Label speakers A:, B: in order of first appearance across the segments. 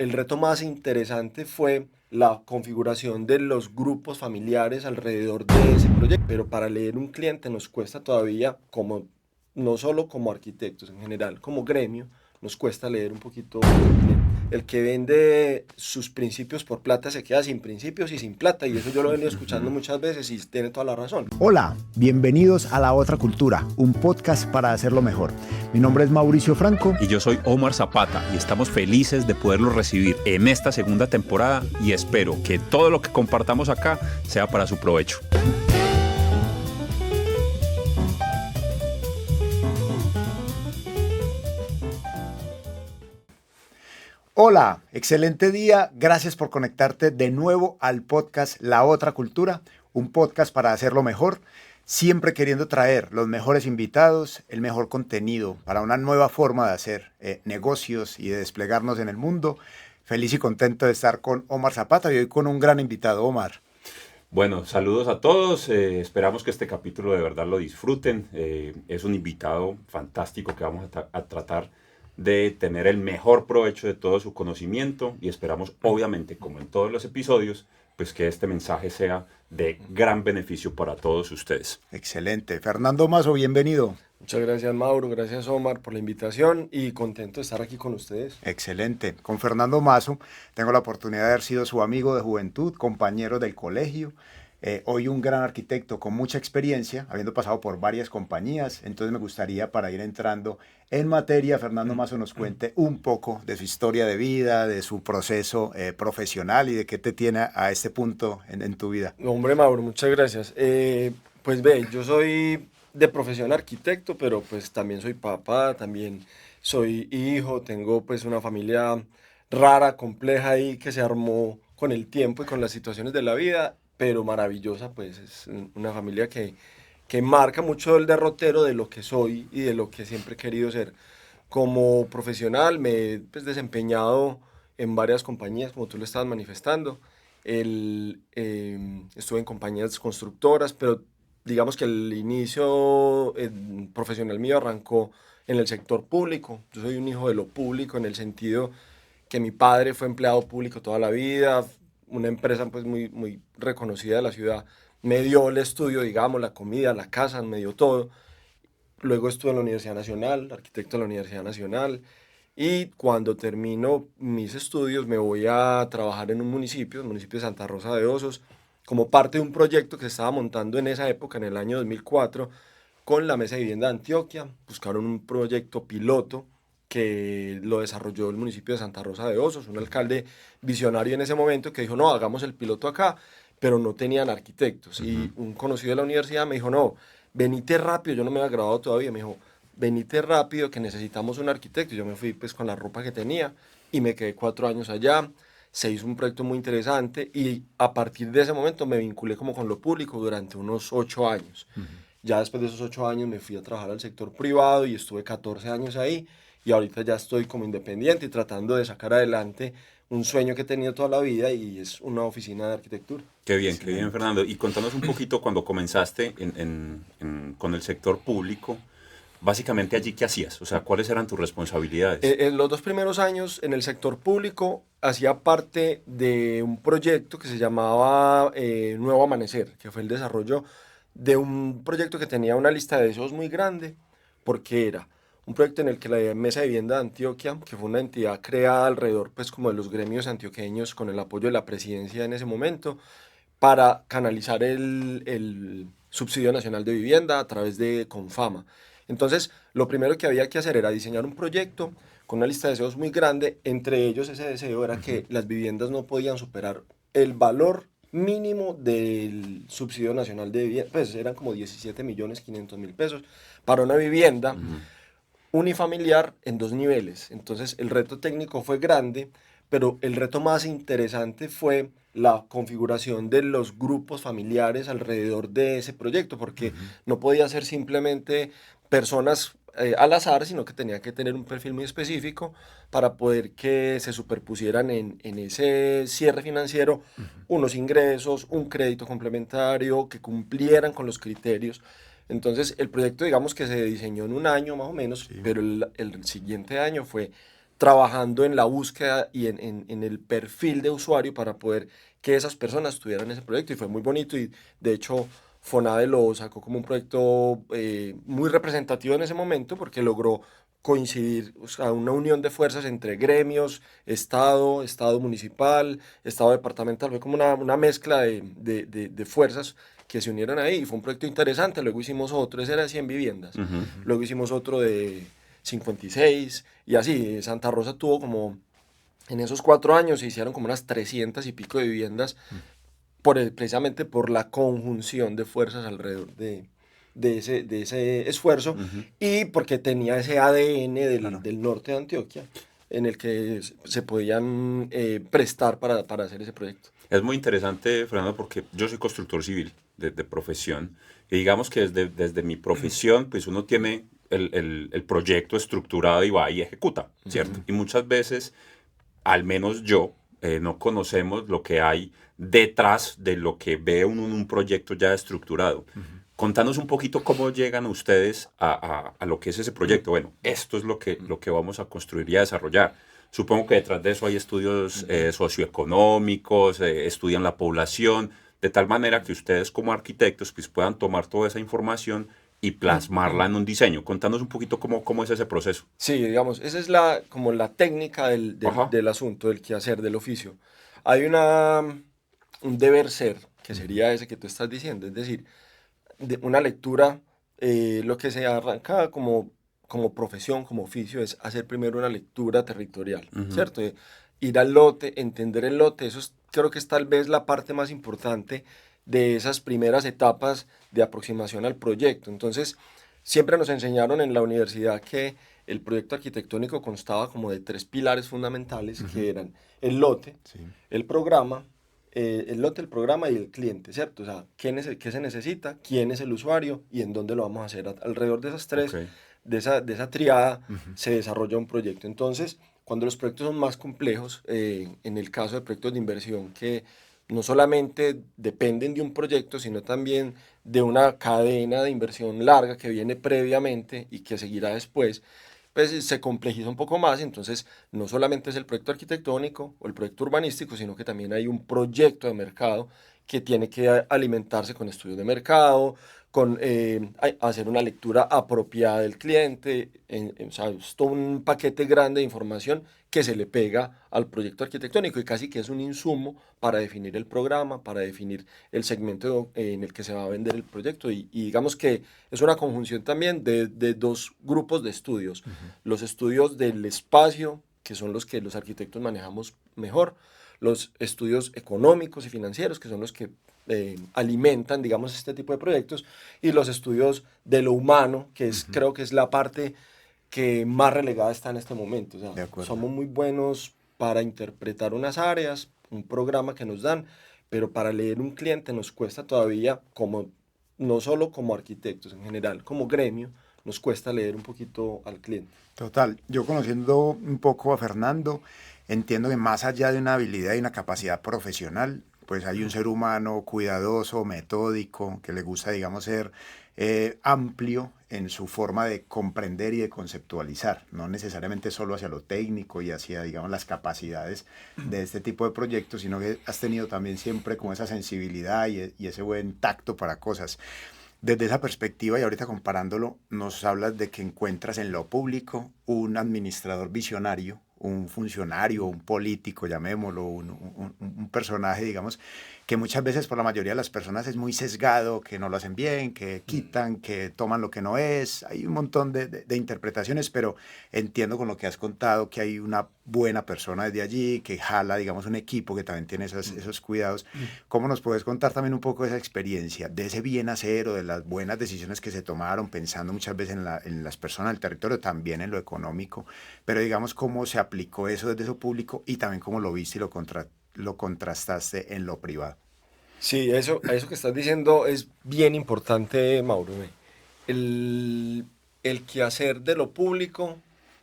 A: el reto más interesante fue la configuración de los grupos familiares alrededor de ese proyecto. Pero para leer un cliente nos cuesta todavía, como, no solo como arquitectos en general, como gremio, nos cuesta leer un poquito el cliente. El que vende sus principios por plata se queda sin principios y sin plata, y eso yo lo he venido escuchando muchas veces y tiene toda la razón.
B: Hola, bienvenidos a La Otra Cultura, un podcast para hacerlo mejor. Mi nombre es Mauricio Franco.
C: Y yo soy Omar Zapata y estamos felices de poderlos recibir en esta segunda temporada y espero que todo lo que compartamos acá sea para su provecho.
B: Hola, excelente día. Gracias por conectarte de nuevo al podcast La Otra Cultura, un podcast para hacerlo mejor, siempre queriendo traer los mejores invitados, el mejor contenido para una nueva forma de hacer negocios y de desplegarnos en el mundo. Feliz y contento de estar con Omar Zapata y hoy con un gran invitado, Omar.
C: Bueno, saludos a todos. Esperamos que este capítulo de verdad lo disfruten. Es un invitado fantástico que vamos a tratar de tener el mejor provecho de todo su conocimiento y esperamos, obviamente, como en todos los episodios, pues que este mensaje sea de gran beneficio para todos ustedes.
B: Excelente. Fernando Mazo, bienvenido.
A: Muchas gracias, Mauro, gracias, Omar, por la invitación y contento de estar aquí con ustedes.
B: Excelente. Con Fernando Mazo tengo la oportunidad de haber sido su amigo de juventud, compañero del colegio. Hoy un gran arquitecto con mucha experiencia, habiendo pasado por varias compañías. Entonces me gustaría, para ir entrando en materia, Fernando Mazo nos cuente un poco de su historia de vida, de su proceso profesional y de qué te tiene a este punto en tu vida.
A: Hombre, Mauro, muchas gracias. Pues ve, yo soy de profesión arquitecto, pero pues también soy papá, también soy hijo, tengo pues una familia rara, compleja ahí que se armó con el tiempo y con las situaciones de la vida, pero maravillosa, pues es una familia que marca mucho el derrotero de lo que soy y de lo que siempre he querido ser. Como profesional me he pues, desempeñado en varias compañías, como tú lo estabas manifestando. Estuve en compañías constructoras, pero digamos que el inicio profesional mío arrancó en el sector público. Yo soy un hijo de lo público en el sentido que mi padre fue empleado público toda la vida, una empresa pues muy reconocida de la ciudad me dio el estudio, digamos, la comida, la casa, me dio todo. Luego estuve en la Universidad Nacional, arquitecto de la Universidad Nacional, y cuando termino mis estudios me voy a trabajar en un municipio, el municipio de Santa Rosa de Osos, como parte de un proyecto que se estaba montando en esa época, en el año 2004, con la Mesa de Vivienda de Antioquia. Buscaron un proyecto piloto que lo desarrolló el municipio de Santa Rosa de Osos, un alcalde visionario en ese momento que dijo, no, hagamos el piloto acá, pero no tenían arquitectos. Y un conocido de la universidad me dijo, no, venite rápido, yo no me había graduado todavía, me dijo, venite rápido que necesitamos un arquitecto. Yo me fui pues con la ropa que tenía y me quedé 4 años allá. Se hizo un proyecto muy interesante y a partir de ese momento me vinculé como con lo público durante unos 8 años. Ya después de esos 8 años me fui a trabajar al sector privado y estuve 14 años ahí y ahorita ya estoy como independiente y tratando de sacar adelante un sueño que he tenido toda la vida y es una oficina de arquitectura.
C: Qué bien, Fernando. Y contanos un poquito cuando comenzaste con el sector público, básicamente allí, ¿qué hacías? O sea, ¿cuáles eran tus responsabilidades?
A: En los 2 primeros años en el sector público hacía parte de un proyecto que se llamaba Nuevo Amanecer, que fue el desarrollo de un proyecto que tenía una lista de deseos muy grande, porque era un proyecto en el que la Mesa de Vivienda de Antioquia, que fue una entidad creada alrededor pues como de los gremios antioqueños con el apoyo de la presidencia en ese momento, para canalizar el Subsidio Nacional de Vivienda a través de Confama. Entonces, lo primero que había que hacer era diseñar un proyecto con una lista de deseos muy grande. Entre ellos, ese deseo era que las viviendas no podían superar el valor mínimo del Subsidio Nacional de Vivienda, pues eran como 17.500.000 pesos para una vivienda unifamiliar en 2 niveles. Entonces, el reto técnico fue grande, pero el reto más interesante fue la configuración de los grupos familiares alrededor de ese proyecto, porque no podía ser simplemente personas al azar, sino que tenía que tener un perfil muy específico para poder que se superpusieran en ese cierre financiero unos ingresos, un crédito complementario, que cumplieran con los criterios. Entonces, el proyecto, digamos que se diseñó en un año más o menos, pero el siguiente año fue trabajando en la búsqueda y en el perfil de usuario para poder que esas personas tuvieran ese proyecto y fue muy bonito y de hecho Fonade lo sacó como un proyecto muy representativo en ese momento porque logró coincidir, o sea, una unión de fuerzas entre gremios, Estado municipal, Estado departamental, fue como una mezcla de fuerzas que se unieron ahí y fue un proyecto interesante. Luego hicimos otro, ese era de 100 viviendas,
C: Ujú.
A: luego hicimos otro de 56 y así. Santa Rosa tuvo como, en esos 4 años se hicieron como unas 300 y pico de viviendas precisamente por la conjunción de fuerzas alrededor de ese esfuerzo
C: Ujú.
A: y porque tenía ese ADN
B: Claro.
A: del norte de Antioquia en el que se podían prestar para hacer ese proyecto.
C: Es muy interesante, Fernando, porque yo soy constructor civil de profesión y digamos que desde mi profesión, pues uno tiene el proyecto estructurado y va y ejecuta, ¿cierto? Y muchas veces, al menos yo, no conocemos lo que hay detrás de lo que ve uno en un proyecto ya estructurado. Contanos un poquito cómo llegan ustedes a lo que es ese proyecto. Bueno, esto es lo que vamos a construir y a desarrollar. Supongo que detrás de eso hay estudios socioeconómicos, estudian la población, de tal manera que ustedes como arquitectos pues, puedan tomar toda esa información y plasmarla en un diseño. Contanos un poquito cómo es ese proceso.
A: Sí, digamos, esa es como la técnica del, del,
C: Ajá.
A: del asunto, del quehacer, del oficio. Hay un deber ser, que sería ese que tú estás diciendo, es decir, una lectura, lo que se arranca como profesión, como oficio, es hacer primero una lectura territorial,
C: Ujú.
A: ¿cierto? Ir al lote, entender el lote, creo que es tal vez la parte más importante de esas primeras etapas de aproximación al proyecto. Entonces, siempre nos enseñaron en la universidad que el proyecto arquitectónico constaba como de 3 pilares fundamentales,
B: Ujú.
A: que eran el lote,
B: Sí.
A: el programa, el lote, el programa y el cliente, ¿cierto? O sea, qué se necesita, quién es el usuario y en dónde lo vamos a hacer. Alrededor de esas
C: Ok.
A: tres, de esa triada,
B: Ujú.
A: se desarrolla un proyecto. Entonces, cuando los proyectos son más complejos, en el caso de proyectos de inversión que no solamente dependen de un proyecto, sino también de una cadena de inversión larga que viene previamente y que seguirá después, pues se complejiza un poco más. Entonces, no solamente es el proyecto arquitectónico o el proyecto urbanístico, sino que también hay un proyecto de mercado que tiene que alimentarse con estudios de mercado, con hacer una lectura apropiada del cliente, o sea, es todo un paquete grande de información que se le pega al proyecto arquitectónico y casi que es un insumo para definir el programa, para definir el segmento en el que se va a vender el proyecto y digamos que es una conjunción también de dos grupos de estudios,
B: Ujú.
A: los estudios del espacio, que son los que los arquitectos manejamos mejor, los estudios económicos y financieros, que son los que alimentan, digamos, este tipo de proyectos, y los estudios de lo humano,
B: Ujú.
A: creo que es la parte que más relegada está en este momento. O sea,
B: De acuerdo.
A: somos muy buenos para interpretar unas áreas, un programa que nos dan, pero para leer un cliente nos cuesta todavía, no solo como arquitectos en general, como gremio, nos cuesta leer un poquito al cliente.
B: Total, yo conociendo un poco a Fernando, entiendo que más allá de una habilidad y una capacidad profesional, pues hay un ser humano cuidadoso, metódico, que le gusta, digamos, ser amplio en su forma de comprender y de conceptualizar, no necesariamente solo hacia lo técnico y hacia, digamos, las capacidades de este tipo de proyectos, sino que has tenido también siempre como esa sensibilidad y ese buen tacto para cosas. Desde esa perspectiva y ahorita comparándolo, nos hablas de que encuentras en lo público un administrador visionario, un funcionario, un político, llamémoslo, un personaje, digamos, que muchas veces por la mayoría de las personas es muy sesgado, que no lo hacen bien, que quitan, que toman lo que no es. Hay un montón de interpretaciones, pero entiendo con lo que has contado que hay una buena persona desde allí, que jala, digamos, un equipo que también tiene esos cuidados. ¿Cómo nos puedes contar también un poco de esa experiencia, de ese bien hacer o de las buenas decisiones que se tomaron, pensando muchas veces en las personas del territorio, también en lo económico, pero digamos cómo se aplicó eso desde eso público y también cómo lo viste y lo contrastaste en lo privado?
A: Sí, eso que estás diciendo es bien importante, Mauro. Ve. El quehacer de lo público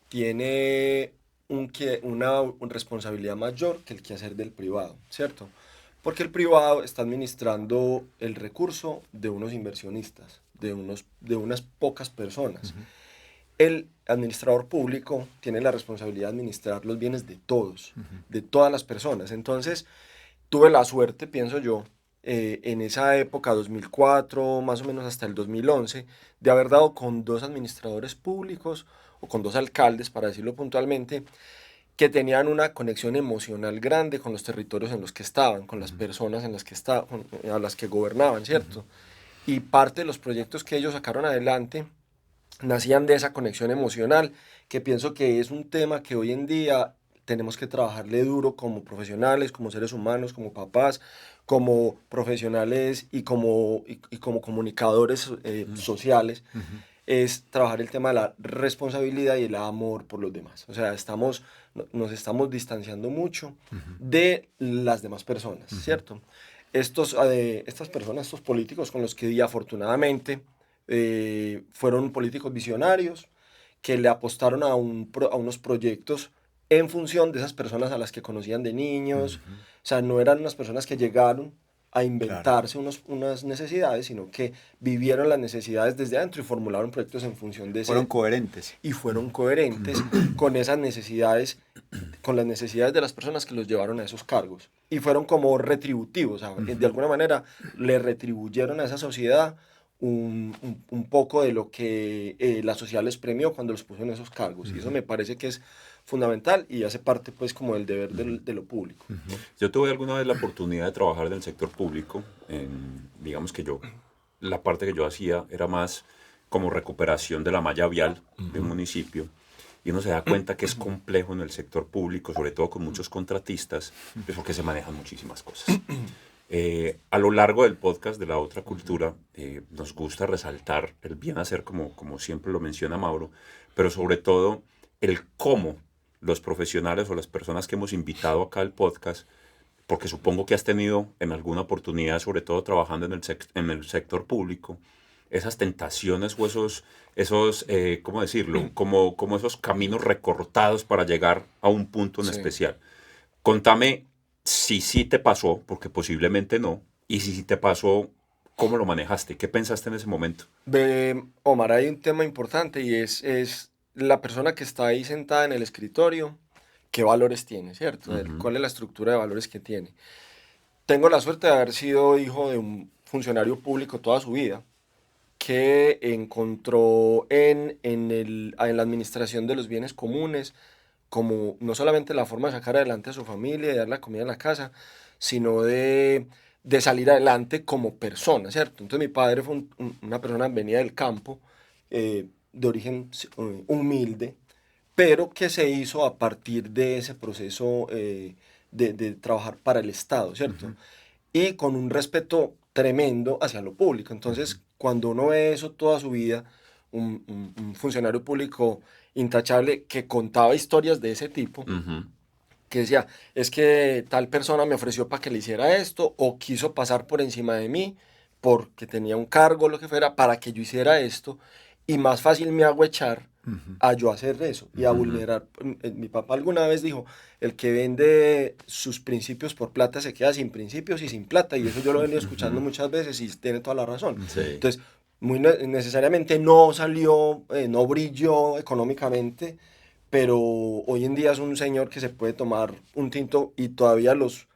A: tiene una responsabilidad mayor que el quehacer del privado, ¿cierto? Porque el privado está administrando el recurso de unos inversionistas, de unas pocas personas.
B: Ujú.
A: el administrador público tiene la responsabilidad de administrar los bienes de todos, de todas las personas. Entonces, tuve la suerte, pienso yo, en esa época, 2004, más o menos hasta el 2011, de haber dado con dos administradores públicos, o con dos alcaldes, para decirlo puntualmente, que tenían una conexión emocional grande con los territorios en los que estaban, con las personas en las que estaban, a las que gobernaban, ¿cierto? Y parte de los proyectos que ellos sacaron adelante nacían de esa conexión emocional, que pienso que es un tema que hoy en día tenemos que trabajarle duro como profesionales, como seres humanos, como papás, como profesionales y como comunicadores sociales, es trabajar el tema de la responsabilidad y el amor por los demás. O sea, nos estamos distanciando mucho de las demás personas, ¿cierto? Estas personas, estos políticos con los que di afortunadamente, fueron políticos visionarios que le apostaron a unos proyectos en función de esas personas a las que conocían de niños. O sea, no eran unas personas que llegaron a
B: Claro.
A: inventarse unas necesidades, sino que vivieron las necesidades desde adentro y formularon proyectos en función de
B: Fueron
A: ese,
B: coherentes.
A: y fueron coherentes con esas necesidades, con las necesidades de las personas que los llevaron a esos cargos. Y fueron como retributivos, o sea, de alguna manera le retribuyeron a esa sociedad un poco de lo que la sociedad les premió cuando los puso en esos cargos. Y eso me parece que es fundamental y hace parte pues como del deber de lo público.
C: Yo tuve alguna vez la oportunidad de trabajar en el sector público. Digamos que la parte que yo hacía era más como recuperación de la malla vial de un municipio. Y uno se da cuenta que es complejo en el sector público, sobre todo con muchos contratistas, pues porque se manejan muchísimas cosas. A lo largo del podcast de La Otra Cultura, nos gusta resaltar el bien hacer, como siempre lo menciona Mauro, pero sobre todo el cómo los profesionales o las personas que hemos invitado acá al podcast, porque supongo que has tenido en alguna oportunidad, sobre todo trabajando en el sector público, esas tentaciones o esos ¿cómo decirlo? Como esos caminos recortados para llegar a un punto en
A: Sí.
C: especial. Contame si sí te pasó, porque posiblemente no, y si sí te pasó, ¿cómo lo manejaste? ¿Qué pensaste en ese momento?
A: Omar, hay un tema importante y es la persona que está ahí sentada en el escritorio, qué valores tiene, ¿cierto?
C: Ujú.
A: ¿Cuál es la estructura de valores que tiene? Tengo la suerte de haber sido hijo de un funcionario público toda su vida, que encontró en la administración de los bienes comunes como no solamente la forma de sacar adelante a su familia y dar la comida en la casa, sino de salir adelante como persona, ¿cierto? Entonces mi padre fue una persona venida del campo, de origen humilde, pero que se hizo a partir de ese proceso de trabajar para el Estado, ¿cierto? Y con un respeto tremendo hacia lo público. Entonces, cuando uno ve eso toda su vida, un funcionario público intachable que contaba historias de ese tipo,
C: Ujú.
A: que decía, es que tal persona me ofreció para que le hiciera esto, o quiso pasar por encima de mí porque tenía un cargo, lo que fuera, para que yo hiciera esto, y más fácil me hago echar a yo hacer eso y a
C: Ujú.
A: vulnerar. Mi papá alguna vez dijo, el que vende sus principios por plata se queda sin principios y sin plata, y eso yo lo he venido escuchando muchas veces y tiene toda la razón.
C: Sí.
A: Entonces, necesariamente no salió, no brilló económicamente, pero hoy en día es un señor que se puede tomar un tinto y todavía los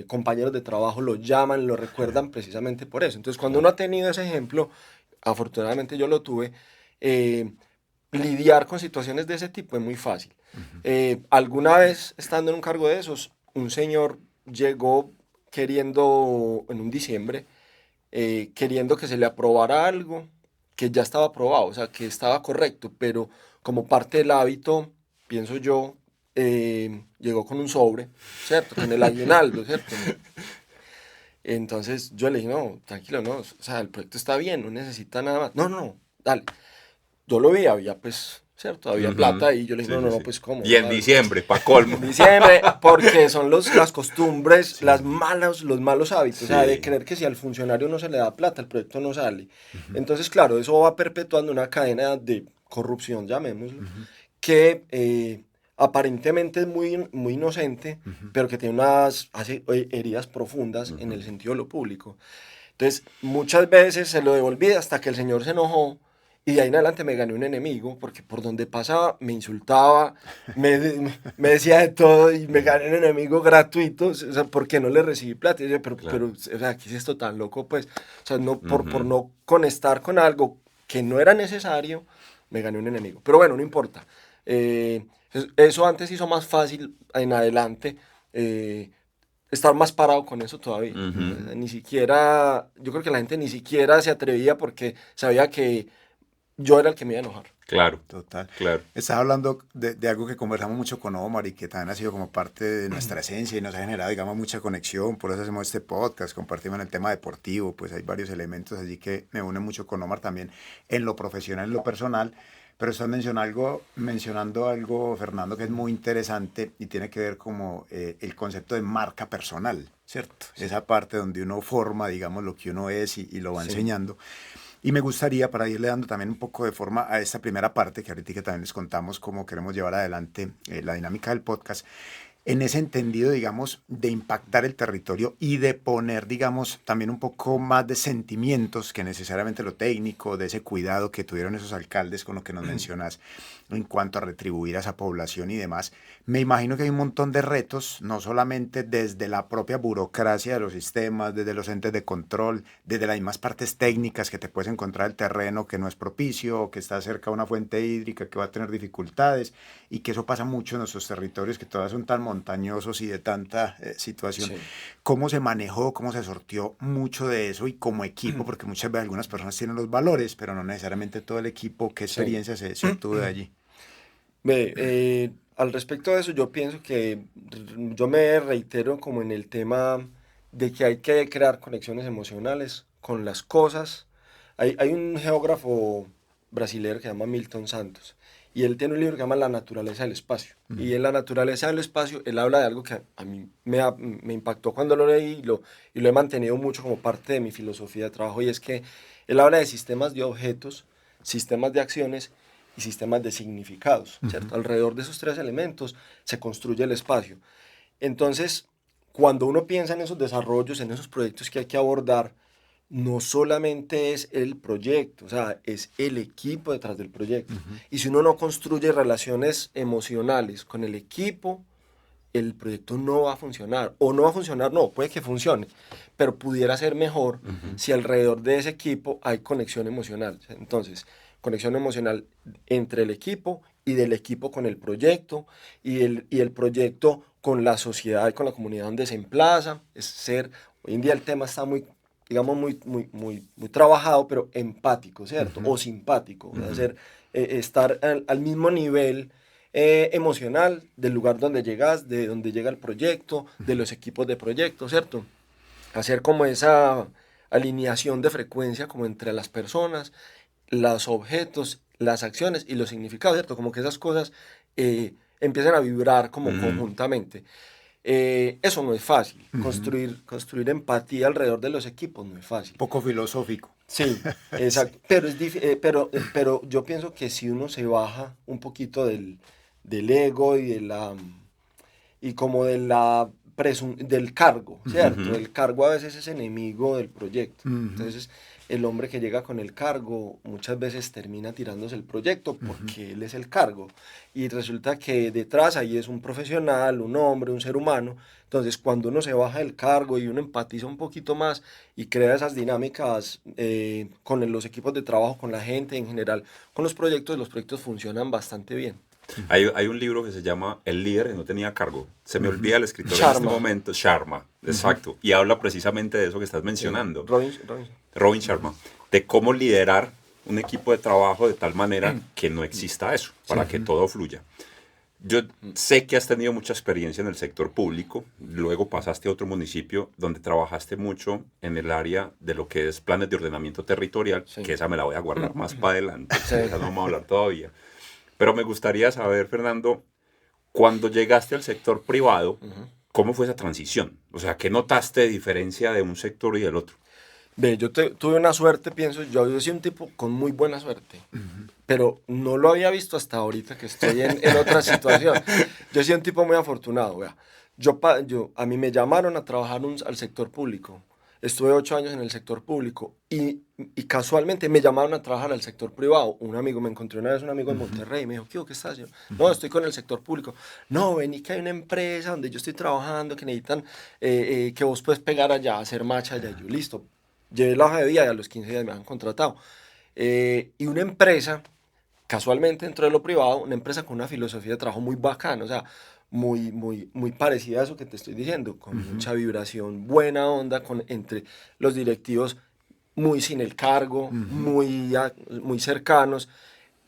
A: compañeros de trabajo lo llaman, lo recuerdan precisamente por eso. Entonces, cuando uno
C: Claro.
A: ha tenido ese ejemplo, afortunadamente yo lo tuve, eh, lidiar con situaciones de ese tipo es muy fácil. Alguna vez, estando en un cargo de esos, un señor llegó queriendo, en un diciembre, queriendo que se le aprobara algo que ya estaba aprobado, o sea, que estaba correcto, pero como parte del hábito, pienso yo, llegó con un sobre, ¿cierto? Con el aguinaldo, ¿cierto? Entonces yo le dije, no, tranquilo, no, o sea, el proyecto está bien, no necesita nada más. No, no, no, dale. Yo lo vi, había pues, ¿cierto? Había
C: Ujú.
A: plata y yo le dije,
C: Sí,
A: no,
C: sí,
A: no, no,
C: sí.
A: pues ¿cómo?
C: Y en
A: ¿Sabes?
C: diciembre, pa' colmo.
A: En diciembre, porque son las costumbres,
C: Sí,
A: los malos hábitos, o sea, de
C: sí.
A: creer que si al funcionario no se le da plata, el proyecto no sale. Entonces, claro, eso va perpetuando una cadena de corrupción, llamémoslo, que aparentemente es muy inocente, pero que tiene hace heridas profundas en
C: Ujú.
A: el sentido de lo público. Entonces, muchas veces se lo devolví hasta que el señor se enojó Y de ahí en adelante me gané un enemigo, porque por donde pasaba me insultaba, me decía de todo y me gané un enemigo gratuito, o sea, porque no le recibí plata. Y yo, pero,
C: Claro.
A: o sea, ¿qué es esto tan loco? Pues, o sea, no, por
C: Ujú.
A: no conectar con algo que no era necesario, me gané un enemigo. Pero bueno, no importa. Eso antes hizo más fácil en adelante. eh, Estar más parado con eso todavía.
C: Ujú.
A: Ni siquiera, yo creo que la gente ni siquiera se atrevía porque sabía que yo era el que me iba a enojar.
C: Claro,
B: Total.
C: claro.
B: Estás hablando de algo que conversamos mucho con Omar y que también ha sido como parte de nuestra esencia y nos ha generado, digamos, mucha conexión. Por eso hacemos este podcast, compartimos en el tema deportivo, pues hay varios elementos allí que me unen mucho con Omar también en lo profesional, en lo personal. Pero estás mencionando algo, Fernando, que es muy interesante y tiene que ver como el concepto de marca personal, ¿cierto?
A: Sí.
B: Esa parte donde uno forma, digamos, lo que uno es y lo va
A: Sí.
B: enseñando. Y me gustaría, para irle dando también un poco de forma a esta primera parte, que ahorita que también les contamos cómo queremos llevar adelante la dinámica del podcast, en ese entendido, digamos, de impactar el territorio y de poner, digamos, también un poco más de sentimientos que necesariamente lo técnico, de ese cuidado que tuvieron esos alcaldes con lo que nos mencionas en cuanto a retribuir a esa población y demás. Me imagino que hay un montón de retos, no solamente desde la propia burocracia de los sistemas, desde los entes de control, desde las mismas partes técnicas que te puedes encontrar el terreno que no es propicio, o que está cerca de una fuente hídrica que va a tener dificultades, y que eso pasa mucho en nuestros territorios que todavía son tan montañosos y de tanta situación.
A: Sí.
B: ¿Cómo se manejó, cómo se sortió mucho de eso y como equipo? Porque muchas veces algunas personas tienen los valores, pero no necesariamente todo el equipo. ¿Qué
A: Sí.
B: experiencia se obtuvo de allí?
A: Ve, al respecto de eso, yo pienso que yo me reitero como en el tema de que hay que crear conexiones emocionales con las cosas. Hay un geógrafo brasileño que se llama Milton Santos y él tiene un libro que se llama La naturaleza del espacio. Y en La naturaleza del espacio él habla de algo que a mí me impactó cuando lo leí y lo he mantenido mucho como parte de mi filosofía de trabajo y es que él habla de sistemas de objetos, sistemas de acciones y sistemas de significados, ¿cierto? Alrededor de esos tres elementos se construye el espacio. Entonces, cuando uno piensa en esos desarrollos, en esos proyectos que hay que abordar, no solamente es el proyecto, o sea, es el equipo detrás del proyecto. Y si uno no construye relaciones emocionales con el equipo, el proyecto no va a funcionar. O no va a funcionar, no, puede que funcione, pero pudiera ser mejor
C: Ujú.
A: si alrededor de ese equipo hay conexión emocional. Entonces, conexión emocional entre el equipo y del equipo con el proyecto y el proyecto con la sociedad y con la comunidad donde se emplaza. Es ser, hoy en día el tema está muy, digamos, muy trabajado, pero empático, ¿cierto? O simpático, o sea,
C: Ujú.
A: ser, estar al mismo nivel emocional del lugar donde llegas, de donde llega el proyecto, de los equipos de proyecto, ¿cierto? Hacer como esa alineación de frecuencia como entre las personas, los objetos, las acciones y los significados, ¿cierto? Como que esas cosas empiezan a vibrar como
C: Ujú.
A: conjuntamente. Eso no es fácil.
B: Ujú.
A: Construir empatía alrededor de los equipos no es fácil.
B: Poco filosófico.
A: Sí,
B: Sí.
A: exacto. Pero yo pienso que si uno se baja un poquito del ego y de la y como de del cargo, ¿cierto?
C: Ujú.
A: El cargo a veces es enemigo del proyecto.
B: Ujú,
A: Entonces, el hombre que llega con el cargo muchas veces termina tirándose el proyecto
B: ujú.
A: porque él es el cargo. Y resulta que detrás ahí es un profesional, un hombre, un ser humano. Entonces, cuando uno se baja del cargo y uno empatiza un poquito más y crea esas dinámicas con los equipos de trabajo, con la gente en general, con los proyectos funcionan bastante bien.
C: Hay un libro que se llama El líder que no tenía cargo. Se me
B: Ujú,
C: olvida el escritor en este
A: Sharma.
C: momento, Sharma,
B: ujú.
C: exacto. Y habla precisamente de eso que estás
A: Sí,
C: mencionando,
A: Robinson.
C: Robin Sharma, de cómo liderar un equipo de trabajo de tal manera que no exista eso, para que todo fluya. Yo sé que has tenido mucha experiencia en el sector público, luego pasaste a otro municipio donde trabajaste mucho en el área de lo que es planes de ordenamiento territorial,
A: Sí,
C: que esa me la voy a guardar más para adelante,
A: sí.
C: de esa no vamos a hablar todavía. Pero me gustaría saber, Fernando, cuando llegaste al sector privado,
A: Ujú.
C: ¿cómo fue esa transición? O sea, ¿qué notaste de diferencia de un sector y del otro?
A: Ve, tuve una suerte, pienso, yo soy un tipo con muy buena suerte, pero no lo había visto hasta ahorita que estoy en otra situación. Yo soy un tipo muy afortunado, vea. A mí me llamaron a trabajar al sector público. estuve 8 años en el sector público y casualmente me llamaron a trabajar al sector privado. Un amigo, me encontré una vez un amigo en Monterrey, me dijo, ¿qué estás haciendo? No, estoy con el sector público. No, vení que hay una empresa donde yo estoy trabajando, que necesitan que vos puedes pegar allá, hacer match allá. Y yo, listo, llevé la hoja de vida y a los 15 días me han contratado. Y una empresa, casualmente dentro de lo privado, una empresa con una filosofía de trabajo muy bacana, o sea, muy parecida a eso que te estoy diciendo, con mucha vibración, buena onda, entre los directivos muy sin el cargo, muy cercanos,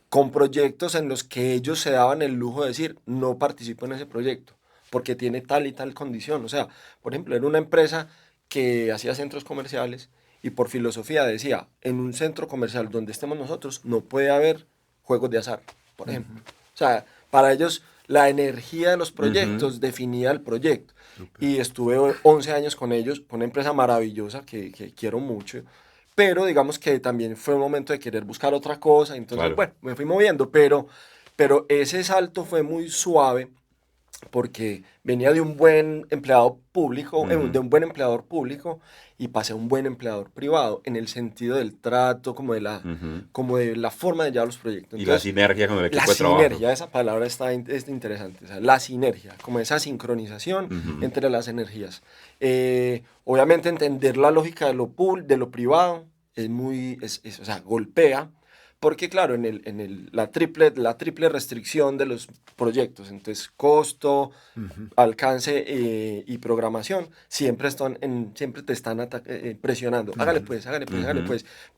A: con proyectos en los que ellos se daban el lujo de decir, no participo en ese proyecto, porque tiene tal y tal condición. O sea, por ejemplo, era una empresa que hacía centros comerciales y por filosofía decía, en un centro comercial donde estemos nosotros no puede haber juegos de azar, por ejemplo. O sea, para ellos la energía de los proyectos definía el proyecto. Y estuve 11 años con ellos, con una empresa maravillosa que quiero mucho, pero digamos que también fue un momento de querer buscar otra cosa, entonces,
C: Claro.
A: bueno, me fui moviendo, pero ese salto fue muy suave porque venía de un buen empleado público, de un buen empleador público y pasé a un buen empleador privado en el sentido del trato, como de la forma de llevar los proyectos.
C: Y la
A: Entonces,
C: sinergia con el equipo
A: la
C: de trabajo.
A: sinergia, esa palabra está interesante, o sea, la sinergia, como esa sincronización entre las energías. Obviamente entender la lógica de lo privado o sea, golpea, porque claro, la triple restricción de los proyectos, entonces costo, alcance y programación, siempre te están presionando. Hágale pues,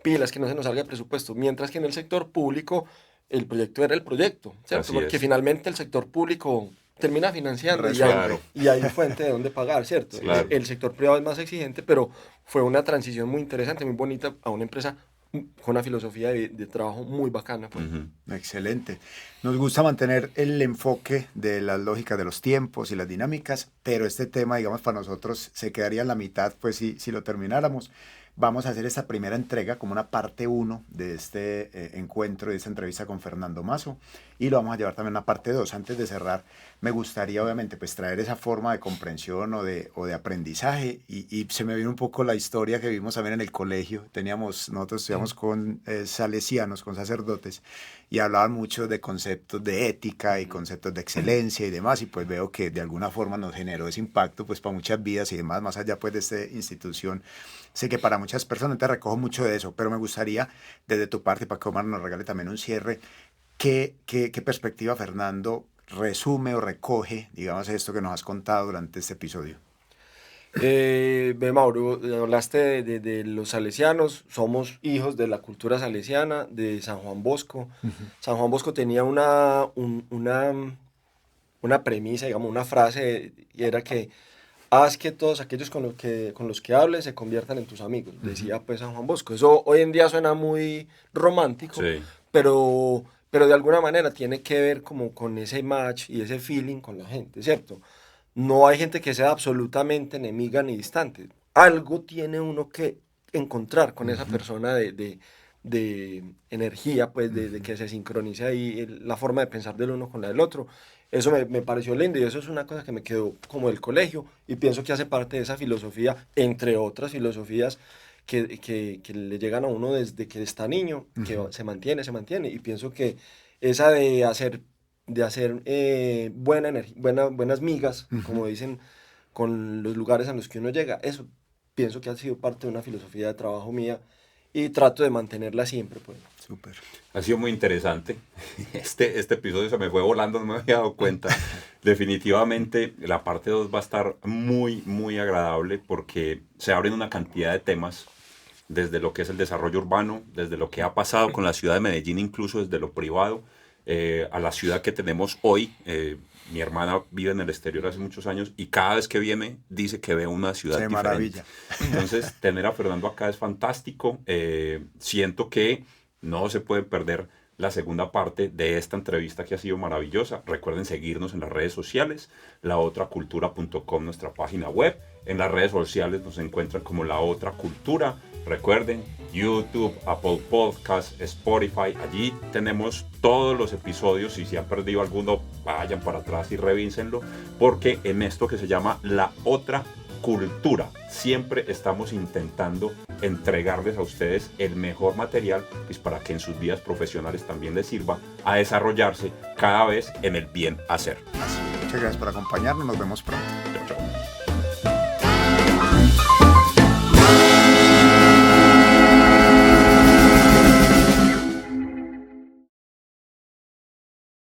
A: pilas que no se nos salga el presupuesto. Mientras que en el sector público, el proyecto era el proyecto, ¿cierto?
C: Así
A: Porque
C: es.
A: finalmente el sector público termina financiando
C: Claro.
A: y hay fuente de dónde pagar, ¿cierto?
C: Claro.
A: El sector privado es más exigente, pero fue una transición muy interesante, muy bonita a una empresa con una filosofía de trabajo muy bacana. Pues.
B: Excelente. Nos gusta mantener el enfoque de las lógicas de los tiempos y las dinámicas, pero este tema, digamos, para nosotros se quedaría en la mitad, pues si lo termináramos. Vamos a hacer esta primera entrega como una parte 1 de este encuentro, de esta entrevista con Fernando Mazo, y lo vamos a llevar también a una parte 2. Antes de cerrar, me gustaría obviamente pues traer esa forma de comprensión o de aprendizaje, y se me vino un poco la historia que vimos también en el colegio. Nosotros estudiamos con salesianos, con sacerdotes, y hablaban mucho de conceptos de ética y conceptos de excelencia y demás, y pues veo que de alguna forma nos generó ese impacto pues para muchas vidas y demás, más allá pues de esta institución. Sé que para muchas personas te recojo mucho de eso, pero me gustaría desde tu parte, para que Omar nos regale también un cierre, ¿qué perspectiva, Fernando, resume o recoge, digamos, esto que nos has contado durante este episodio?
A: Mauro, hablaste de los salesianos, somos hijos de la cultura salesiana, de San Juan Bosco. San Juan Bosco tenía una premisa, digamos, una frase, y era que haz que todos aquellos con los que hables se conviertan en tus amigos, decía pues San Juan Bosco. Eso hoy en día suena muy romántico,
C: Sí.
A: pero de alguna manera tiene que ver como con ese match y ese feeling con la gente, ¿cierto? No hay gente que sea absolutamente enemiga ni distante. Algo tiene uno que encontrar con esa persona de energía, pues de que se sincronice ahí la forma de pensar del uno con la del otro. Eso me pareció lindo y eso es una cosa que me quedó como del colegio y pienso que hace parte de esa filosofía, entre otras filosofías que le llegan a uno desde que está niño, que se mantiene y pienso que esa de hacer buenas migas, como dicen, con los lugares a los que uno llega, eso pienso que ha sido parte de una filosofía de trabajo mía y trato de mantenerla siempre, pues.
B: Súper.
C: Ha sido muy interesante. Este episodio se me fue volando, no me había dado cuenta. Definitivamente la parte 2 va a estar muy, muy agradable porque se abren una cantidad de temas desde lo que es el desarrollo urbano, desde lo que ha pasado con la ciudad de Medellín, incluso desde lo privado, a la ciudad que tenemos hoy. Mi hermana vive en el exterior hace muchos años y cada vez que viene dice que ve una ciudad diferente.
B: Maravilla.
C: Entonces, tener a Fernando acá es fantástico. Siento que no se puede perder la segunda parte de esta entrevista que ha sido maravillosa. Recuerden seguirnos en las redes sociales, laotracultura.com, nuestra página web. En las redes sociales nos encuentran como La Otra Cultura. Recuerden, YouTube, Apple Podcasts, Spotify. Allí tenemos todos los episodios y si han perdido alguno, vayan para atrás y revísenlo, porque en esto que se llama La Otra cultura. Siempre estamos intentando entregarles a ustedes el mejor material, pues, para que en sus vidas profesionales también les sirva a desarrollarse cada vez en el bien hacer.
B: Así, muchas gracias por acompañarnos, nos vemos pronto.